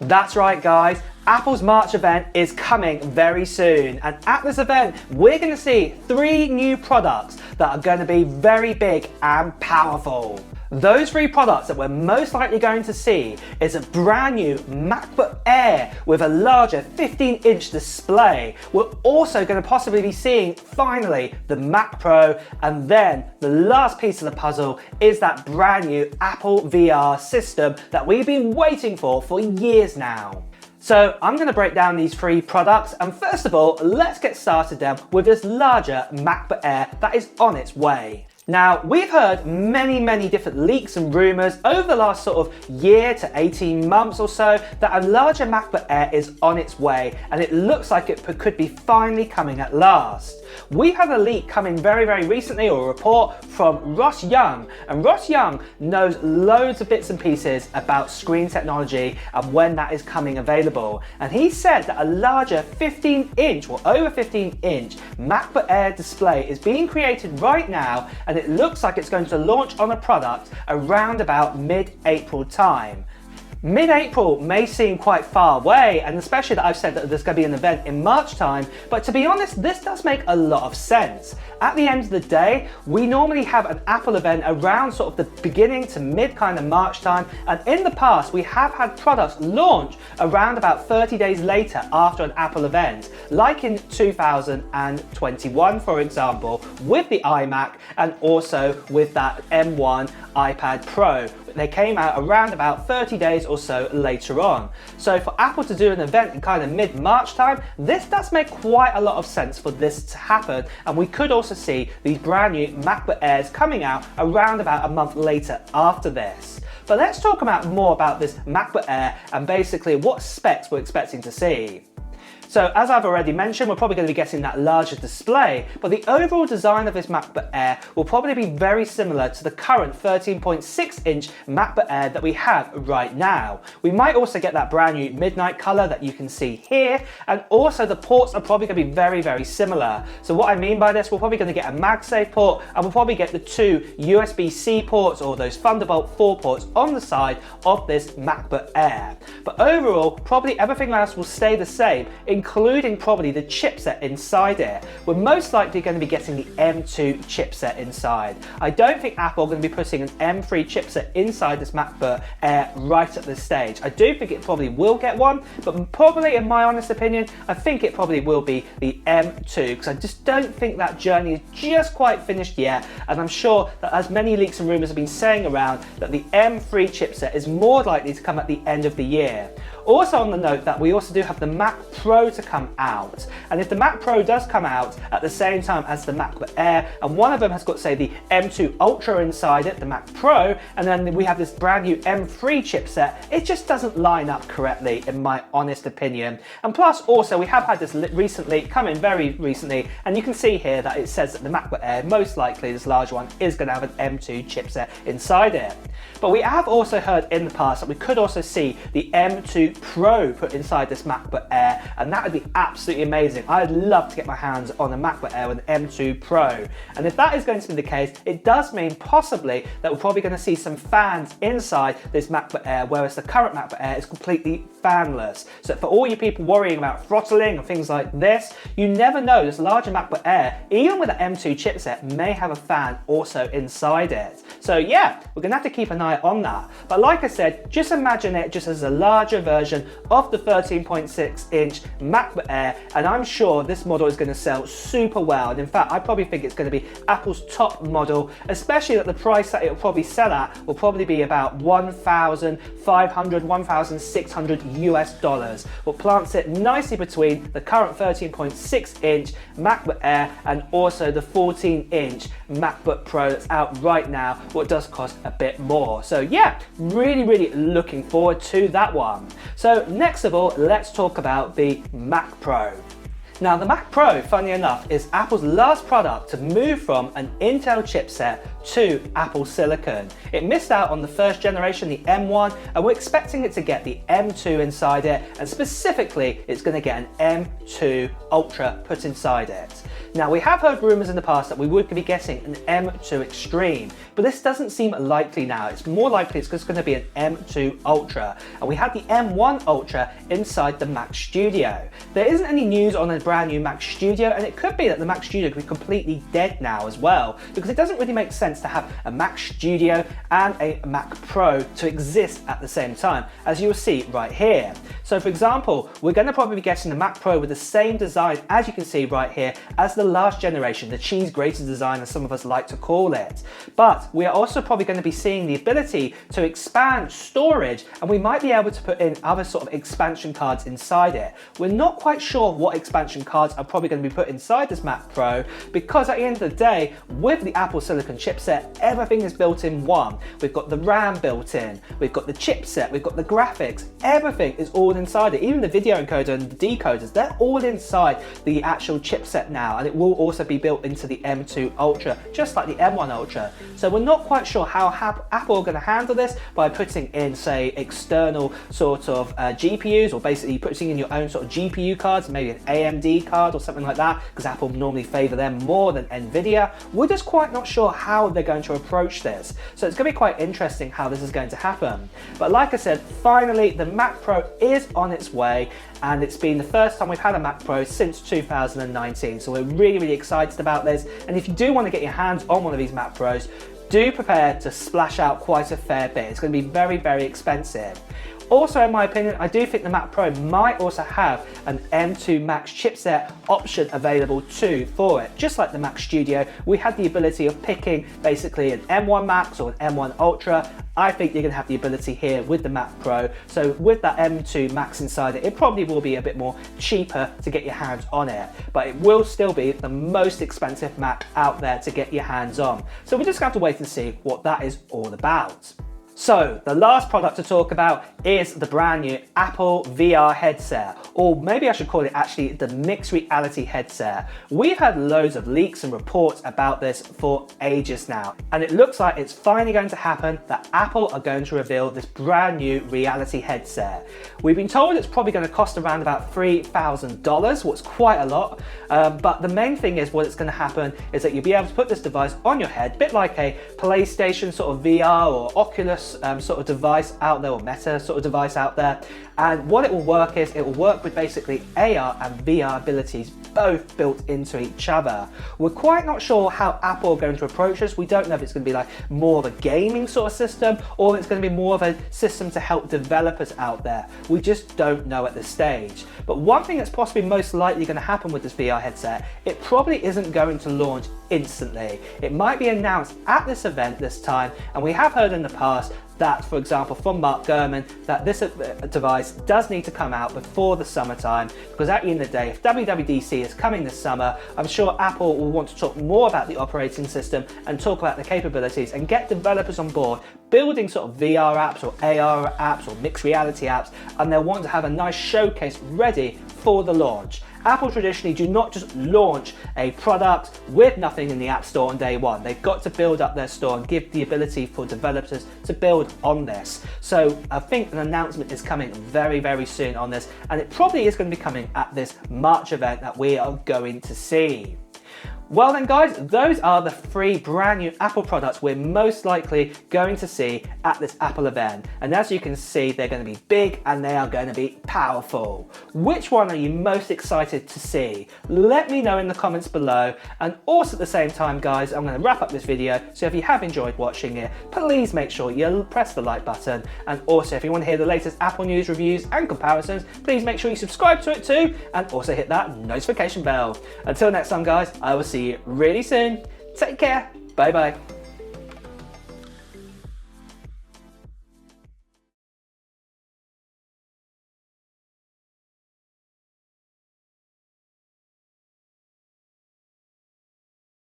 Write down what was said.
That's right, guys. Apple's March event is coming very soon, and at this event we're going to see 3 new products that are going to be very big and powerful. Those 3 products that we're most likely going to see is a brand new MacBook Air with a larger 15-inch display. We're also going to possibly be seeing, finally, the Mac Pro, and then the last piece of the puzzle is that brand new Apple VR system that we've been waiting for years now. So I'm going to break down these 3 products, and first of all, let's get started then with this larger MacBook Air that is on its way. Now, we've heard many different leaks and rumours over the last sort of year to 18 months or so that a larger MacBook Air is on its way, and it looks like it could be finally coming at last. We've had a leak come in very recently, or a report from Ross Young, and Ross Young knows loads of bits and pieces about screen technology and when that is coming available, and he said that a larger 15-inch or over 15-inch MacBook Air display is being created right now, and it looks like it's going to launch on a product around about mid-April time. Mid-April may seem quite far away, and especially that I've said that there's going to be an event in March time, but to be honest, this does make a lot of sense. At the end of the day, we normally have an Apple event around sort of the beginning to mid kind of March time, and in the past we have had products launch around about 30 days later after an Apple event, like in 2021 for example, with the iMac and also with that M1 iPad Pro. They came out around about 30 days or so later on. So for Apple to do an event in kind of mid-March time, this does make quite a lot of sense for this to happen, and we could also see these brand new MacBook Airs coming out around about a month later after this. But let's talk more about this MacBook Air and basically what specs we're expecting to see. So as I've already mentioned, we're probably going to be getting that larger display, but the overall design of this MacBook Air will probably be very similar to the current 13.6-inch MacBook Air that we have right now. We might also get that brand new midnight color that you can see here, and also the ports are probably going to be very similar. So what I mean by this, we're probably going to get a MagSafe port, and we'll probably get the 2 USB-C ports or those Thunderbolt 4 ports on the side of this MacBook Air. But overall, probably everything else will stay the same, including probably the chipset inside it. We're most likely going to be getting the M2 chipset inside. I don't think Apple are going to be putting an M3 chipset inside this MacBook Air right at this stage. I do think it probably will get one, but probably in my honest opinion, I think it probably will be the M2, because I just don't think that journey is just quite finished yet, and I'm sure that as many leaks and rumours have been saying around, that the M3 chipset is more likely to come at the end of the year. Also on the note that we also do have the Mac Pro to come out, and if the Mac Pro does come out at the same time as the MacBook Air, and one of them has got, say, the M2 Ultra inside it, the Mac Pro, and then we have this brand new M3 chipset, it just doesn't line up correctly in my honest opinion. And plus also we have had this recently, come in very recently, and you can see here that it says that the MacBook Air, most likely this large one, is going to have an M2 chipset inside it. But we have also heard in the past that we could also see the M2 Pro put inside this MacBook Air, and that would be absolutely amazing. I'd love to get my hands on a MacBook Air with an M2 Pro. And if that is going to be the case, it does mean possibly that we're probably going to see some fans inside this MacBook Air, whereas the current MacBook Air is completely fanless. So for all you people worrying about throttling and things like this, you never know, this larger MacBook Air, even with an M2 chipset, may have a fan also inside it. So yeah, we're going to have to keep an eye on that. But like I said, just imagine it just as a larger version of the 13.6-inch MacBook Air, and I'm sure this model is going to sell super well. And in fact, I probably think it's going to be Apple's top model, especially that the price that it will probably sell at will probably be about $1,500, $1,600 US, what plants it nicely between the current 13.6-inch MacBook Air and also the 14-inch MacBook Pro that's out right now, what does cost a bit more. So yeah, really looking forward to that one. So next of all, let's talk about the Mac Pro. Now the Mac Pro, funny enough, is Apple's last product to move from an Intel chipset to Apple Silicon. It missed out on the first generation, the M1, and we're expecting it to get the M2 inside it, and specifically it's going to get an M2 Ultra put inside it. Now, we have heard rumours in the past that we would be getting an M2 Extreme, but this doesn't seem likely now. It's more likely it's just going to be an M2 Ultra, and we had the M1 Ultra inside the Mac Studio. There isn't any news on a brand new Mac Studio, and it could be that the Mac Studio could be completely dead now as well, because it doesn't really make sense to have a Mac Studio and a Mac Pro to exist at the same time, as you will see right here. So for example, we're going to probably be getting the Mac Pro with the same design, as you can see right here, as the last generation, the cheese grater design as some of us like to call it. But we are also probably going to be seeing the ability to expand storage, and we might be able to put in other sort of expansion cards inside it. We're not quite sure what expansion cards are probably going to be put inside this Mac Pro, because at the end of the day, with the Apple Silicon chipset, everything is built in one. We've got the RAM built in, we've got the chipset, we've got the graphics, everything is all inside it. Even the video encoder and the decoders, they're all inside the actual chipset now, and it will also be built into the M2 Ultra, just like the M1 Ultra. So we're not quite sure how Apple are going to handle this by putting in, say, external sort of GPUs, or basically putting in your own sort of GPU cards, maybe an AMD card or something like that, because Apple normally favour them more than Nvidia. We're just quite not sure how they're going to approach this. So it's going to be quite interesting how this is going to happen. But like I said, finally the Mac Pro is on its way, and it's been the first time we've had a Mac Pro since 2019. So we're really excited about this. And if you do want to get your hands on one of these Mac Pros, do prepare to splash out quite a fair bit. It's going to be very expensive. Also, in my opinion, I do think the Mac Pro might also have an M2 Max chipset option available too for it. Just like the Mac Studio, we had the ability of picking basically an M1 Max or an M1 Ultra. I think you're going to have the ability here with the Mac Pro. So with that M2 Max inside it, it probably will be a bit more cheaper to get your hands on it, but it will still be the most expensive Mac out there to get your hands on. So we just have to wait and see what that is all about. So the last product to talk about is the brand new Apple VR headset, or maybe I should call it actually the mixed reality headset. We've had loads of leaks and reports about this for ages now, and it looks like it's finally going to happen, that Apple are going to reveal this brand new reality headset. We've been told it's probably going to cost around about $3,000, what's quite a lot, but the main thing is what it's going to happen is that you'll be able to put this device on your head, a bit like a PlayStation sort of VR or Oculus sort of device out there, or Meta sort of device out there. And what it will work is, it will work with basically AR and VR abilities both built into each other. We're quite not sure how Apple are going to approach this. We don't know if it's going to be like more of a gaming sort of system, or it's going to be more of a system to help developers out there. We just don't know at this stage. But one thing that's possibly most likely going to happen with this VR headset, it probably isn't going to launch instantly. It might be announced at this event this time, and we have heard in the past that, for example, from Mark Gurman, that this device does need to come out before the summertime, because at the end of the day, if WWDC is coming this summer, I'm sure Apple will want to talk more about the operating system and talk about the capabilities and get developers on board building sort of VR apps or AR apps or mixed reality apps, and they'll want to have a nice showcase ready for the launch. Apple traditionally do not just launch a product with nothing in the App Store on day one. They've got to build up their store and give the ability for developers to build on this. So I think an announcement is coming very soon on this, and it probably is going to be coming at this March event that we are going to see. Well then guys, those are the 3 brand new Apple products we're most likely going to see at this Apple event. And as you can see, they're going to be big and they are going to be powerful. Which one are you most excited to see? Let me know in the comments below. And also at the same time guys, I'm going to wrap up this video. So if you have enjoyed watching it, please make sure you press the like button. And also if you want to hear the latest Apple news, reviews and comparisons, please make sure you subscribe to it too. And also hit that notification bell. Until next time guys, I will see you really soon. Take care. Bye bye.